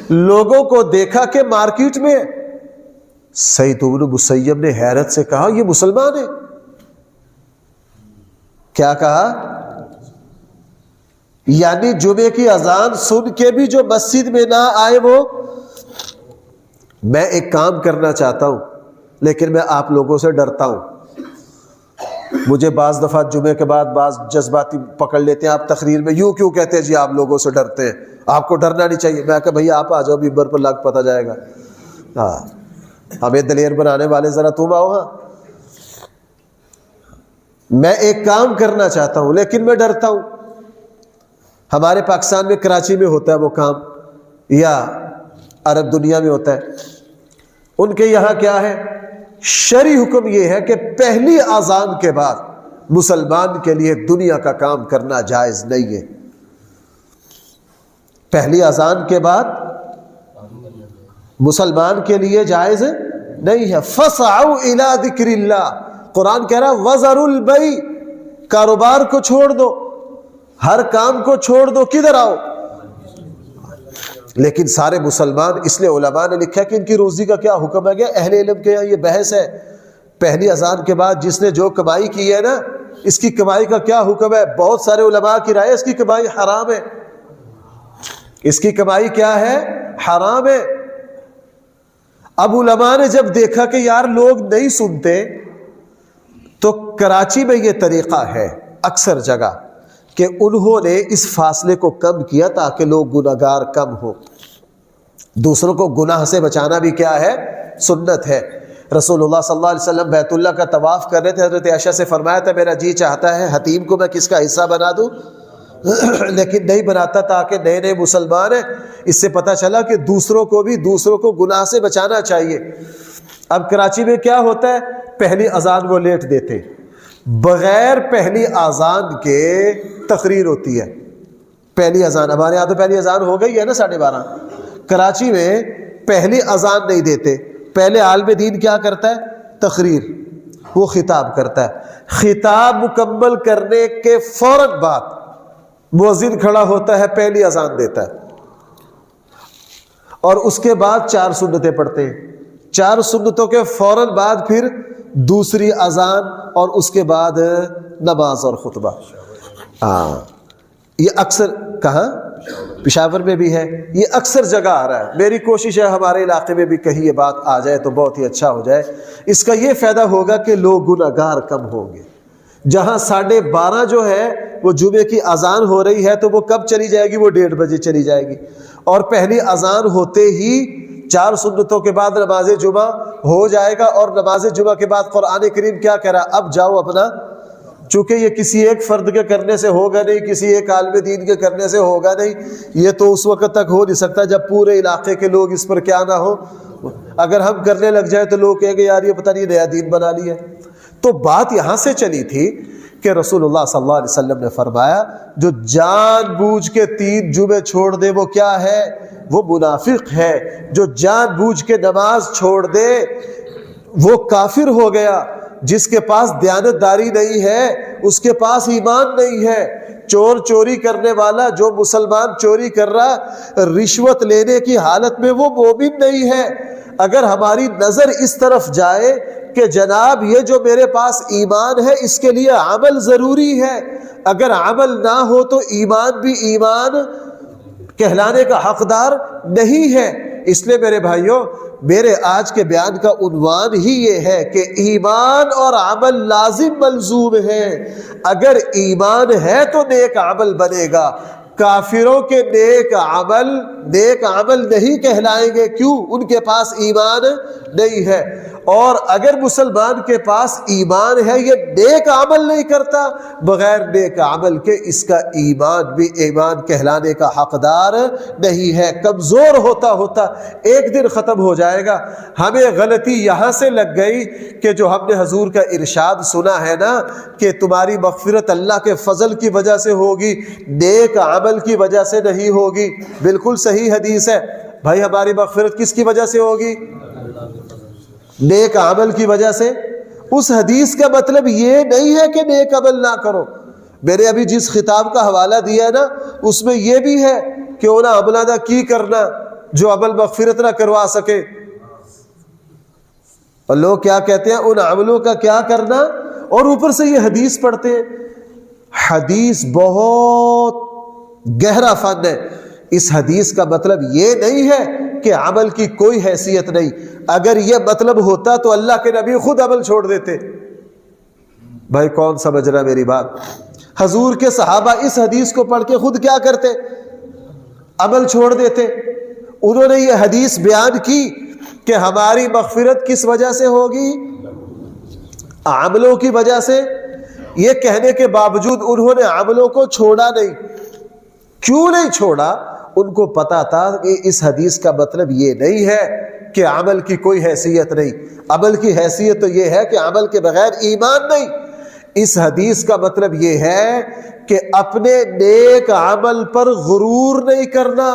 لوگوں کو دیکھا کہ مارکیٹ میں سعید بن مسیب نے حیرت سے کہا یہ مسلمان ہے۔ کیا کہا؟ یعنی جمعے کی اذان سن کے بھی جو مسجد میں نہ آئے وہ۔ میں ایک کام کرنا چاہتا ہوں لیکن میں آپ لوگوں سے ڈرتا ہوں۔ مجھے بعض دفعہ جمعے کے بعد بعض جذباتی پکڑ لیتے ہیں، آپ تقریر میں یوں کیوں کہتے ہیں جی آپ لوگوں سے ڈرتے ہیں، آپ کو ڈرنا نہیں چاہیے۔ میں کہا بھئی آپ آ جاؤ ممبر پر، لگ پتہ جائے گا۔ ہاں ہمیں دلیر بنانے والے ذرا تم آؤ۔ ہاں میں ایک کام کرنا چاہتا ہوں لیکن میں ڈرتا ہوں۔ ہمارے پاکستان میں کراچی میں ہوتا ہے وہ کام، یا عرب دنیا میں ہوتا ہے، ان کے یہاں کیا ہے؟ شرعی حکم یہ ہے کہ پہلی اذان کے بعد مسلمان کے لیے دنیا کا کام کرنا جائز نہیں ہے۔ پہلی اذان کے بعد مسلمان کے لیے جائز نہیں ہے۔ فَاسْعَوْا إِلَىٰ ذِكْرِ اللَّهِ، قرآن کہہ رہا وَذَرُوا الْبَيْعَ، کاروبار کو چھوڑ دو، ہر کام کو چھوڑ دو، کدھر آؤ؟ لیکن سارے مسلمان، اس لیے علماء نے لکھا کہ ان کی روزی کا کیا حکم ہے۔ اہل علم کے یہاں یہ بحث ہے، پہلی اذان کے بعد جس نے جو کمائی کی ہے نا، اس کی کمائی کا کیا حکم ہے؟ بہت سارے علماء کی رائے اس کی کمائی حرام ہے۔ اس کی کمائی کیا ہے؟ حرام ہے۔ اب علماء نے جب دیکھا کہ یار لوگ نہیں سنتے، تو کراچی میں یہ طریقہ ہے اکثر جگہ کہ انہوں نے اس فاصلے کو کم کیا تاکہ لوگ گناہگار کم ہو۔ دوسروں کو گناہ سے بچانا بھی کیا ہے؟ سنت ہے۔ رسول اللہ صلی اللہ علیہ وسلم بیت اللہ کا طواف کر رہے تھے، حضرت عائشہ سے فرمایا تھا میرا جی چاہتا ہے حتیم کو میں کس کا حصہ بنا دوں، لیکن نہیں بناتا تاکہ نئے نئے مسلمان ہیں۔ اس سے پتہ چلا کہ دوسروں کو بھی دوسروں کو گناہ سے بچانا چاہیے۔ اب کراچی میں کیا ہوتا ہے؟ پہلی اذان وہ لیٹ دیتے، بغیر پہلی اذان کے تقریر ہوتی ہے۔ پہلی اذان، ہمارے یہاں تو پہلی اذان ہو گئی ہے نا 12:30۔ کراچی میں پہلی اذان نہیں دیتے، پہلے عالم دین کیا کرتا ہے؟ تقریر، وہ خطاب کرتا ہے۔ خطاب مکمل کرنے کے فوراً بعد مؤذن کھڑا ہوتا ہے، پہلی اذان دیتا ہے، اور اس کے بعد 4 سنتیں پڑھتے ہیں۔ 4 سنتوں کے فوراً بعد پھر دوسری اذان، اور اس کے بعد نماز اور خطبہ۔ ہاں یہ اکثر کہاں؟ پشاور میں بھی ہے، یہ اکثر جگہ آ رہا ہے۔ میری کوشش ہے ہمارے علاقے میں بھی کہیں یہ بات آ جائے تو بہت ہی اچھا ہو جائے۔ اس کا یہ فائدہ ہوگا کہ لوگ گناہگار کم ہوں گے۔ جہاں 12:30 جو ہے وہ جمعے کی اذان ہو رہی ہے تو وہ کب چلی جائے گی؟ وہ 1:30 بجے چلی جائے گی، اور پہلی اذان ہوتے ہی 4 سنتوں کے بعد نماز جمعہ ہو جائے گا، اور نماز جمعہ کے بعد قرآن کریم کیا کہہ رہا ہے؟ اب جاؤ اپنا، چونکہ یہ کسی ایک فرد کے کرنے سے ہوگا نہیں، کسی ایک عالم دین کے کرنے سے ہوگا نہیں، یہ تو اس وقت تک ہو نہیں سکتا جب پورے علاقے کے لوگ اس پر کیا نہ ہو۔ اگر ہم کرنے لگ جائیں تو لوگ کہیں گے یار یہ پتہ نہیں نیا دین بنا لیا۔ تو بات یہاں سے چلی تھی کہ رسول اللہ صلی اللہ علیہ وسلم نے فرمایا جو جان بوجھ کے 3 جمعے چھوڑ دے وہ کیا ہے؟ وہ منافق ہے۔ جو جان بوجھ کے نماز چھوڑ دے وہ کافر ہو گیا۔ جس کے پاس دیانتداری نہیں ہے اس کے پاس ایمان نہیں ہے. چور چوری کرنے والا جو مسلمان چوری کر رہا رشوت لینے کی حالت میں وہ مومن نہیں ہے. اگر ہماری نظر اس طرف جائے کہ جناب یہ جو میرے پاس ایمان ہے اس کے لیے عمل ضروری ہے، اگر عمل نہ ہو تو ایمان بھی ایمان کہلانے کا حقدار نہیں ہے. اس لیے میرے بھائیوں، میرے آج کے بیان کا عنوان ہی یہ ہے کہ ایمان اور عمل لازم ملزوم ہے. اگر ایمان ہے تو نیک عمل بنے گا. کافروں کے نیک عمل نہیں کہلائیں گے. کیوں؟ ان کے پاس ایمان نہیں ہے. اور اگر مسلمان کے پاس ایمان ہے، یہ نیک عمل نہیں کرتا، بغیر نیک عمل کے اس کا ایمان بھی ایمان کہلانے کا حقدار نہیں ہے. کمزور ہوتا ہوتا ایک دن ختم ہو جائے گا. ہمیں غلطی یہاں سے لگ گئی کہ جو ہم نے حضور کا ارشاد سنا ہے نا کہ تمہاری مغفرت اللہ کے فضل کی وجہ سے ہوگی، نیک عمل کی وجہ سے نہیں ہوگی. بالکل صحیح حدیث ہے. بھائی ہماری مغفرت کس کی وجہ سے ہوگی؟ نیک عمل کی وجہ سے. اس حدیث کا مطلب یہ نہیں ہے کہ نیک عمل نہ کرو. میں نے ابھی جس خطاب کا حوالہ دیا ہے نا اس میں یہ بھی ہے کہ انہیں عملہ نہ کی کرنا جو عمل مغفرت نہ کروا سکے. اور لوگ کیا کہتے ہیں ان عملوں کا کیا کرنا، اور اوپر سے یہ حدیث پڑھتے ہیں. حدیث بہت گہرا فن ہے. اس حدیث کا مطلب یہ نہیں ہے کہ عمل کی کوئی حیثیت نہیں. اگر یہ مطلب ہوتا تو اللہ کے نبی خود عمل چھوڑ دیتے. بھائی کون سمجھ رہا میری بات؟ حضور کے صحابہ اس حدیث کو پڑھ کے خود کیا کرتے؟ عمل چھوڑ دیتے. انہوں نے یہ حدیث بیان کی کہ ہماری مغفرت کس وجہ سے ہوگی؟ عملوں کی وجہ سے. یہ کہنے کے باوجود انہوں نے عملوں کو چھوڑا نہیں. کیوں نہیں چھوڑا؟ ان کو پتا تھا کہ اس حدیث کا مطلب یہ نہیں ہے کہ عمل کی کوئی حیثیت نہیں. عمل کی حیثیت تو یہ ہے کہ عمل کے بغیر ایمان نہیں. اس حدیث کا مطلب یہ ہے کہ اپنے نیک عمل پر غرور نہیں کرنا،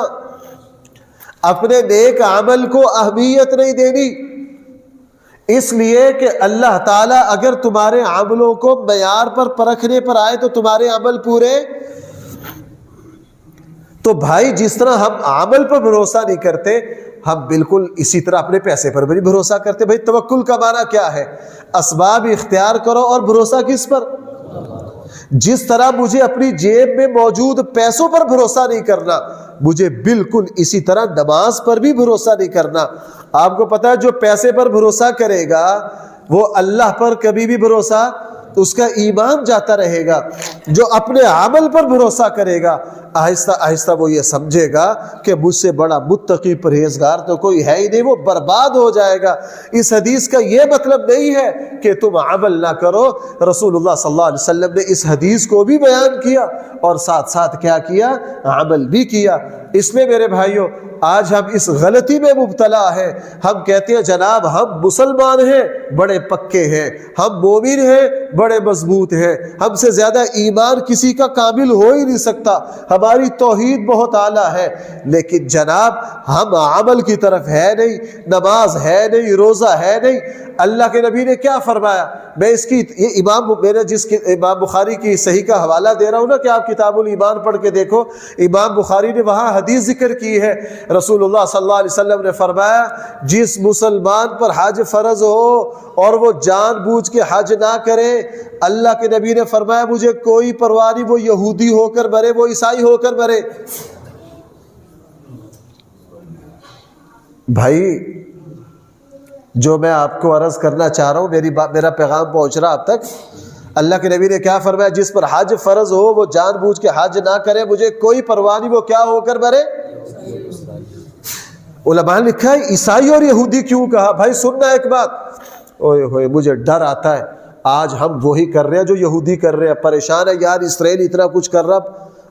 اپنے نیک عمل کو اہمیت نہیں دینی. اس لیے کہ اللہ تعالیٰ اگر تمہارے عملوں کو معیار پر پرکھنے پر آئے تو تمہارے عمل پورے. تو بھائی جس طرح ہم عمل پر بھروسہ نہیں کرتے، ہم بالکل اسی طرح اپنے پیسے پر بھی نہیں بھروسہ کرتے. بھائی توکل کا معنی کیا ہے؟ اسباب اختیار کرو اور بھروسہ کس پر؟ جس طرح مجھے اپنی جیب میں موجود پیسوں پر بھروسہ نہیں کرنا، مجھے بالکل اسی طرح نماز پر بھی بھروسہ نہیں کرنا. آپ کو پتا ہے جو پیسے پر بھروسہ کرے گا وہ اللہ پر کبھی بھی بھروسہ، اس کا ایمان جاتا رہے گا. جو اپنے عمل پر بھروسہ کرے گا آہستہ آہستہ وہ یہ سمجھے گا کہ مجھ سے بڑا متقی پرہیزگار تو کوئی ہے ہی نہیں، وہ برباد ہو جائے گا. اس حدیث کا یہ مطلب نہیں ہے کہ تم عمل نہ کرو. رسول اللہ صلی اللہ علیہ وسلم نے اس حدیث کو بھی بیان کیا اور ساتھ ساتھ کیا کیا؟ عمل بھی کیا. اس لیے میرے بھائیوں آج ہم اس غلطی میں مبتلا ہیں. ہم کہتے ہیں جناب ہم مسلمان ہیں بڑے پکے ہیں، ہم مومن ہیں بڑے مضبوط ہیں، ہم سے زیادہ ایمان کسی کا کامل ہو ہی نہیں سکتا، ہماری توحید بہت اعلیٰ ہے. لیکن جناب ہم عمل کی طرف ہے نہیں، نماز ہے نہیں، روزہ ہے نہیں. اللہ کے نبی نے کیا فرمایا؟ میں اس کی یہ میں نے جس امام بخاری کی صحیح کا حوالہ دے رہا ہوں نا کہ آپ کتاب الایمان پڑھ کے دیکھو، امام بخاری نے وہاں حدیث ذکر کی ہے. رسول اللہ صلی اللہ علیہ وسلم نے فرمایا جس مسلمان پر حج فرض ہو اور وہ جان بوجھ کے حج نہ کرے، اللہ کے نبی نے فرمایا مجھے کوئی پرواہ نہیں، وہ یہودی ہو کر مرے، وہ عیسائی ہو کر مرے. بھائی جو میں آپ کو عرض کرنا چاہ رہا ہوں، میرا پیغام پہنچ رہا اب تک. اللہ کے نبی نے کیا فرمایا؟ جس پر حج فرض ہو وہ جان بوجھ کے حج نہ کرے، مجھے کوئی پرواہ نہیں وہ کیا ہو کر مرے. علماء نے لکھا ہے عیسائی اور یہودی کیوں کہا؟ بھائی سننا ایک بات، اوئے ہوئے مجھے ڈر آتا ہے آج ہم وہی کر رہے ہیں جو یہودی کر رہے ہیں. پریشان ہے یار، اسرائیل اتنا کچھ کر رہا،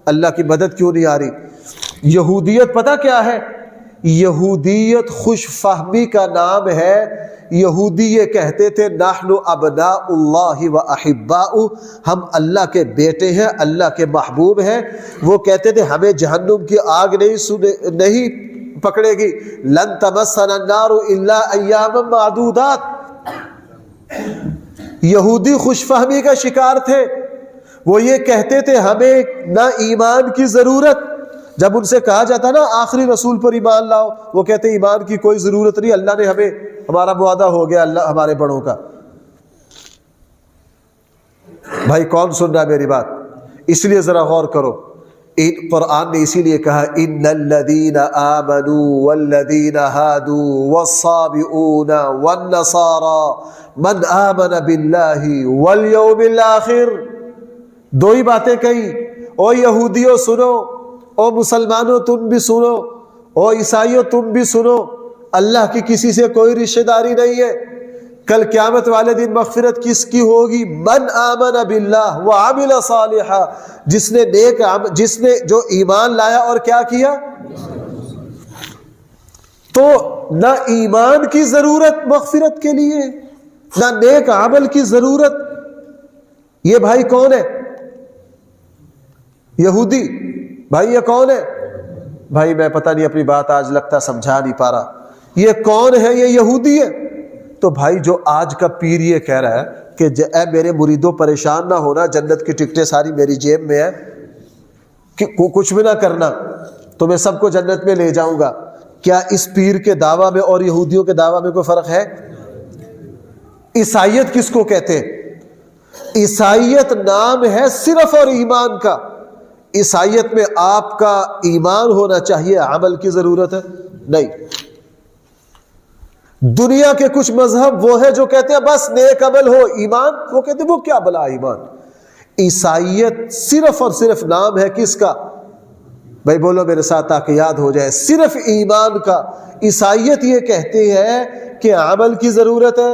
اللہ کی مدد کیوں نہیں آ رہی؟ یہودیت پتہ کیا ہے؟ یہودیت خوش فہمی کا نام ہے. یہودی یہ کہتے تھے نحن ابناء اللہ و احباؤ، ہم اللہ کے بیٹے ہیں، اللہ کے محبوب ہیں. وہ کہتے تھے ہمیں جہنم کی آگ نہیں پکڑے گی. لن تمسنا النار الا ایاما معدودات. یہودی خوش فہمی کا شکار تھے، وہ یہ کہتے تھے ہمیں نہ ایمان کی ضرورت، جب ان سے کہا جاتا نا آخری رسول پر ایمان لاؤ، وہ کہتے ایمان کی کوئی ضرورت نہیں، اللہ نے ہمیں، ہمارا معاہدہ ہو گیا اللہ ہمارے بڑوں کا۔ بھائی کون سن رہا ہے میری بات؟ اس لیے ذرا غور کرو، قرآن نے اسی لیے کہا ان الذین آمنوا والذین ہادوا والصابئون والنصارى من آمن باللہ والیوم الآخر۔ دو ہی باتیں کہیں، او یہودیوں سنو، او مسلمانوں تم بھی سنو، او عیسائیوں تم بھی سنو، اللہ کی کسی سے کوئی رشتہ داری نہیں ہے۔ کل قیامت والے دن مغفرت کس کی ہوگی؟ من آمن باللہ وعمل صالحا، جس نے جو ایمان لایا اور کیا کیا۔ تو نہ ایمان کی ضرورت مغفرت کے لیے، نہ نیک عمل کی ضرورت۔ یہ بھائی کون ہے؟ یہودی۔ بھائی یہ کون ہے؟ بھائی میں پتہ نہیں اپنی بات آج لگتا سمجھا نہیں پا رہا، یہ کون ہے؟ یہ یہودی ہے۔ تو بھائی جو آج کا پیر یہ کہہ رہا ہے کہ اے میرے مریدوں پریشان نہ ہونا، جنت کی ٹکٹیں ساری میری جیب میں ہے، کہ کچھ بھی نہ کرنا، تمہیں سب کو جنت میں لے جاؤں گا، کیا اس پیر کے دعویٰ میں اور یہودیوں کے دعویٰ میں کوئی فرق ہے؟ عیسائیت کس کو کہتے ہیں؟ عیسائیت نام ہے صرف اور ایمان کا۔ عیسائیت میں آپ کا ایمان ہونا چاہیے، عمل کی ضرورت ہے نہیں۔ دنیا کے کچھ مذہب وہ ہے جو کہتے ہیں بس نیک عمل ہو ایمان، وہ کہتے ہیں وہ کیا بلا ایمان۔ عیسائیت صرف اور صرف نام ہے کس کا؟ بھائی بولو میرے ساتھ تاکہ یاد ہو جائے، صرف ایمان کا۔ عیسائیت یہ کہتے ہیں کہ عمل کی ضرورت ہے،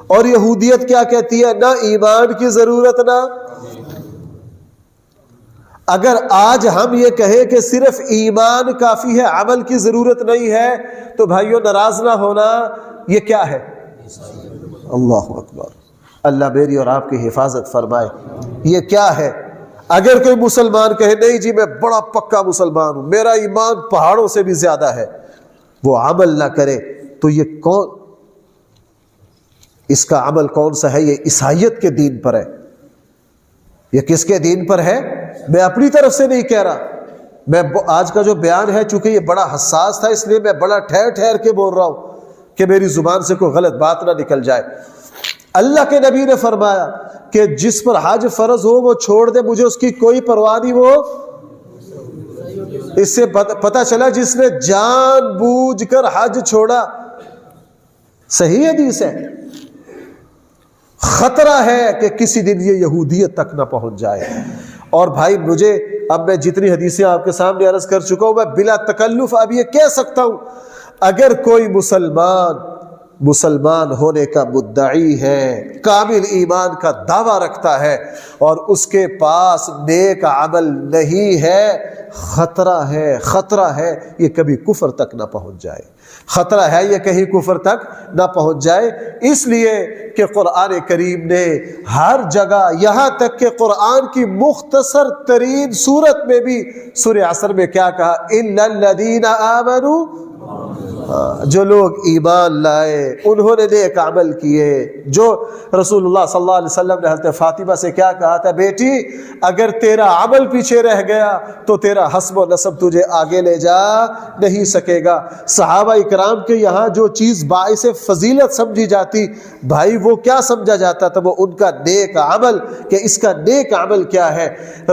اور یہودیت کیا کہتی ہے؟ نہ ایمان کی ضرورت نہ۔ اگر آج ہم یہ کہیں کہ صرف ایمان کافی ہے، عمل کی ضرورت نہیں ہے، تو بھائیوں ناراض نہ ہونا، یہ کیا ہے؟ اللہ اکبر، اللہ میری اور آپ کی حفاظت فرمائے۔ یہ کیا ہے؟ اگر کوئی مسلمان کہے نہیں جی میں بڑا پکا مسلمان ہوں، میرا ایمان پہاڑوں سے بھی زیادہ ہے، وہ عمل نہ کرے، تو یہ کون، اس کا عمل کون سا ہے؟ یہ عیسائیت کے دین پر ہے۔ یہ کس کے دین پر ہے؟ میں اپنی طرف سے نہیں کہہ رہا، میں آج کا جو بیان ہے چونکہ یہ بڑا حساس تھا، اس لیے میں بڑا ٹھہر ٹھہر کے بول رہا ہوں کہ میری زبان سے کوئی غلط بات نہ نکل جائے۔ اللہ کے نبی نے فرمایا کہ جس پر حج فرض ہو وہ چھوڑ دے، مجھے اس کی کوئی پرواہ نہیں۔ وہ اس سے پتہ چلا جس نے جان بوجھ کر حج چھوڑا، صحیح حدیث ہے، خطرہ ہے کہ کسی دن یہ یہودیت تک نہ پہنچ جائے۔ اور بھائی مجھے اب میں جتنی حدیثیں آپ کے سامنے عرض کر چکا ہوں، میں بلا تکلف اب یہ کہہ سکتا ہوں، اگر کوئی مسلمان ہونے کا مدعی ہے، کامل ایمان کا دعویٰ رکھتا ہے، اور اس کے پاس نیک عمل نہیں ہے، خطرہ ہے یہ کبھی کفر تک نہ پہنچ جائے، خطرہ ہے یہ کہیں کفر تک نہ پہنچ جائے۔ اس لیے کہ قرآن کریم نے ہر جگہ، یہاں تک کہ قرآن کی مختصر ترین سورت میں بھی سورہ عصر میں کیا کہا؟ اِنَّ الَّذِينَ آمَنُوا، جو لوگ ایمان لائے، انہوں نے نیک عمل کیے۔ جو رسول اللہ صلی اللہ علیہ وسلم نے حضرت فاطمہ سے کیا کہا تھا؟ بیٹی اگر تیرا عمل پیچھے رہ گیا تو تیرا حسب و نسب تجھے آگے لے جا نہیں سکے گا۔ صحابہ اکرام کے یہاں جو چیز باعث فضیلت سمجھی جاتی، بھائی وہ کیا سمجھا جاتا تھا؟ وہ ان کا نیک عمل، کہ اس کا نیک عمل کیا ہے۔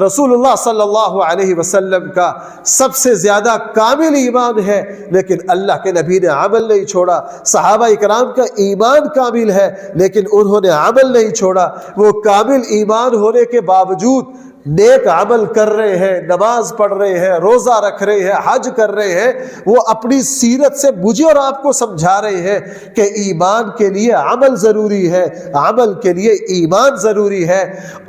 رسول اللہ صلی اللہ علیہ وسلم کا سب سے زیادہ کامل ایمان ہے، لیکن اللہ کے نبی نے عمل نہیں چھوڑا۔ صحابہ اکرام کا ایمان کامل ہے لیکن انہوں نے عمل نہیں چھوڑا، وہ کامل ایمان ہونے کے باوجود نیک عمل کر رہے ہیں، نماز پڑھ رہے ہیں، روزہ رکھ رہے ہیں، حج کر رہے ہیں۔ وہ اپنی سیرت سے مجھے اور آپ کو سمجھا رہے ہیں کہ ایمان کے لیے عمل ضروری ہے، عمل کے لیے ایمان ضروری ہے،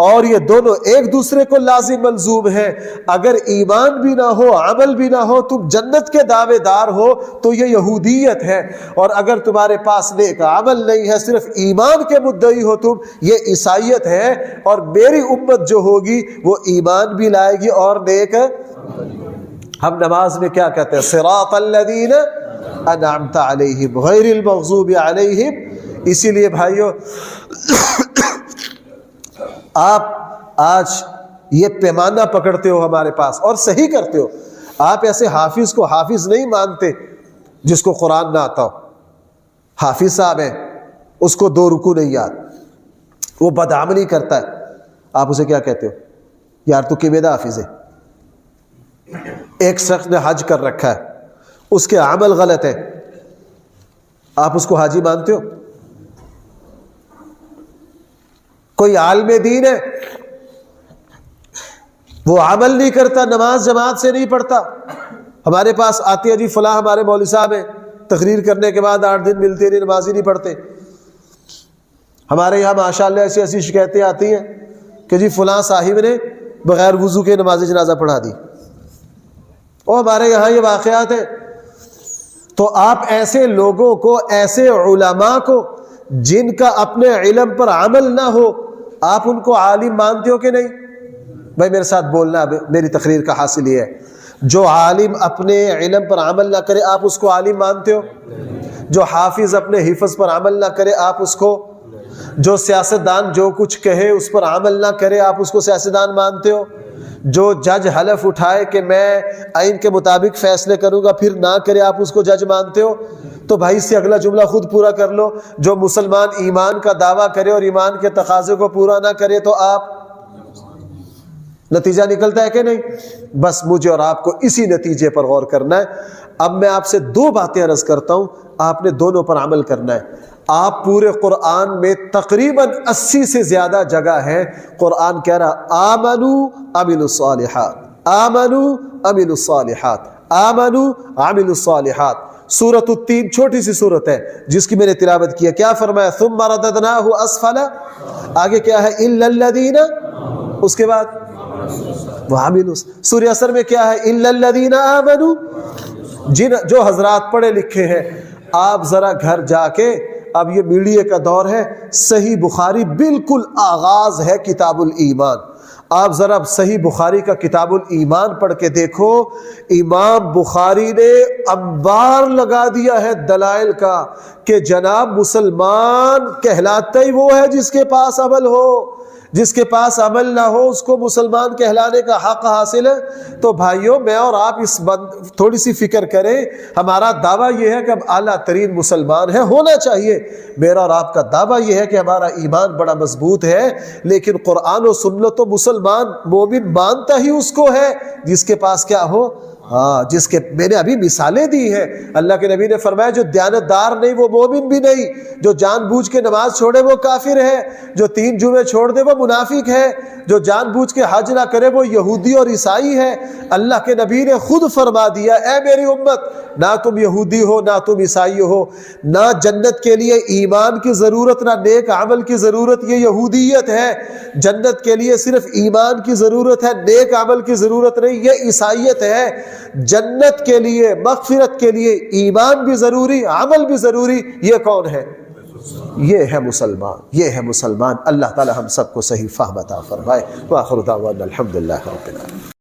اور یہ دونوں ایک دوسرے کو لازم ملزوم ہے۔ اگر ایمان بھی نہ ہو، عمل بھی نہ ہو، تم جنت کے دعوے دار ہو تو یہ یہودیت ہے، اور اگر تمہارے پاس نیک عمل نہیں ہے، صرف ایمان کے مدعی ہو تم، یہ عیسائیت ہے۔ اور میری امت جو ہوگی وہ ایمان بھی لائے گی اور نیک۔ ہم نماز میں کیا کہتے ہیں؟ صراط الذین انعمت علیہم غیر المغضوب علیہم۔ اسی لیے بھائیوں آپ آج یہ پیمانہ پکڑتے ہو ہمارے پاس اور صحیح کرتے ہو. آپ ایسے حافظ کو حافظ نہیں مانتے جس کو قرآن نہ آتا ہو. حافظ صاحب ہے، اس کو 2 رکوع نہیں یاد، وہ بدعملی کرتا ہے، آپ اسے کیا کہتے ہو؟ یار تو کیویں حافظ ہے. ایک شخص نے حج کر رکھا ہے، اس کے عمل غلط ہے، آپ اس کو حاجی مانتے ہو؟ کوئی عالم دین ہے، وہ عمل نہیں کرتا، نماز جماعت سے نہیں پڑھتا، ہمارے پاس آتے ہیں جی فلاں ہمارے مولوی صاحب ہیں، تقریر کرنے کے بعد 8 دن ملتے نہیں، نماز ہی نہیں پڑھتے. ہمارے یہاں ماشاءاللہ ایسی ایسی شکایتیں آتی ہیں کہ جی فلاں صاحب نے بغیر وضو کے نماز جنازہ پڑھا دی، اور ہمارے یہاں یہ واقعات ہیں. تو آپ ایسے لوگوں کو، ایسے علماء کو جن کا اپنے علم پر عمل نہ ہو، آپ ان کو عالم مانتے ہو کہ نہیں؟ بھائی میرے ساتھ بولنا، میری تقریر کا حاصل یہ ہے، جو عالم اپنے علم پر عمل نہ کرے آپ اس کو عالم مانتے ہو؟ جو حافظ اپنے حفظ پر عمل نہ کرے آپ اس کو، جو سیاستدان جو کچھ کہے اس پر عمل نہ کرے آپ اس کو سیاستدان مانتے ہو؟ جو جج حلف اٹھائے کہ میں آئین کے مطابق فیصلے کروں گا پھر نہ کرے آپ اس کو جج مانتے ہو؟ تو بھائی اس سے اگلا جملہ خود پورا کر لو، جو مسلمان ایمان کا دعویٰ کرے اور ایمان کے تقاضے کو پورا نہ کرے تو آپ، نتیجہ نکلتا ہے کہ نہیں؟ بس مجھے اور آپ کو اسی نتیجے پر غور کرنا ہے. اب میں آپ سے 2 باتیں عرض کرتا ہوں، آپ نے دونوں پر عمل کرنا ہے. آپ پورے قرآن میں تقریباً 80 سے زیادہ جگہ ہے قرآن کہہ رہا آمنوا عملوا الصالحات، آمنوا عملوا الصالحات، آمنوا عملوا الصالحات. سورۃ التین چھوٹی سی سورت ہے جس کی میں نے تلاوت کی ہے. کیا فرمایا؟ ثم رددناہ اسفل، آگے کیا ہے؟ الا الذین، اس کے بعد وعملوا. سورہ اثر میں کیا ہے؟ الا الذین آمنوا. جو حضرات پڑھے لکھے ہیں، آپ ذرا گھر جا کے، اب یہ میڈیا کا دور ہے، صحیح بخاری بالکل آغاز ہے کتاب الایمان، آپ ذرا صحیح بخاری کا کتاب الایمان پڑھ کے دیکھو. امام بخاری نے انبار لگا دیا ہے دلائل کا کہ جناب مسلمان کہلاتا ہی وہ ہے جس کے پاس عمل ہو، جس کے پاس عمل نہ ہو اس کو مسلمان کہلانے کا حق حاصل ہے. تو بھائیوں میں اور آپ اس تھوڑی سی فکر کریں. ہمارا دعویٰ یہ ہے کہ ہم اعلیٰ ترین مسلمان ہیں، ہونا چاہیے. میرا اور آپ کا دعویٰ یہ ہے کہ ہمارا ایمان بڑا مضبوط ہے، لیکن قرآن و سنت تو مسلمان مومن مانتا ہی اس کو ہے جس کے پاس کیا ہو، ہاں جس کے، میں نے ابھی مثالیں دی ہیں. اللہ کے نبی نے فرمایا جو دیانتدار نہیں وہ مومن بھی نہیں، جو جان بوجھ کے نماز چھوڑے وہ کافر ہے، جو 3 جمعے چھوڑ دے وہ منافق ہے، جو جان بوجھ کے حج نہ کرے وہ یہودی اور عیسائی ہے. اللہ کے نبی نے خود فرما دیا اے میری امت، نہ تم یہودی ہو نہ تم عیسائی ہو، نہ جنت کے لیے ایمان کی ضرورت نہ نیک عمل کی ضرورت، یہ یہودیت ہے. جنت کے لیے صرف ایمان کی ضرورت ہے، نیک عمل کی ضرورت نہیں، یہ عیسائیت ہے. جنت کے لیے، مغفرت کے لیے ایمان بھی ضروری، عمل بھی ضروری. یہ کون ہے؟ یہ ہے مسلمان، یہ ہے مسلمان. اللہ تعالی ہم سب کو صحیح فہم عطا فرمائے. وآخر دعوانا الحمدللہ رب العالمین.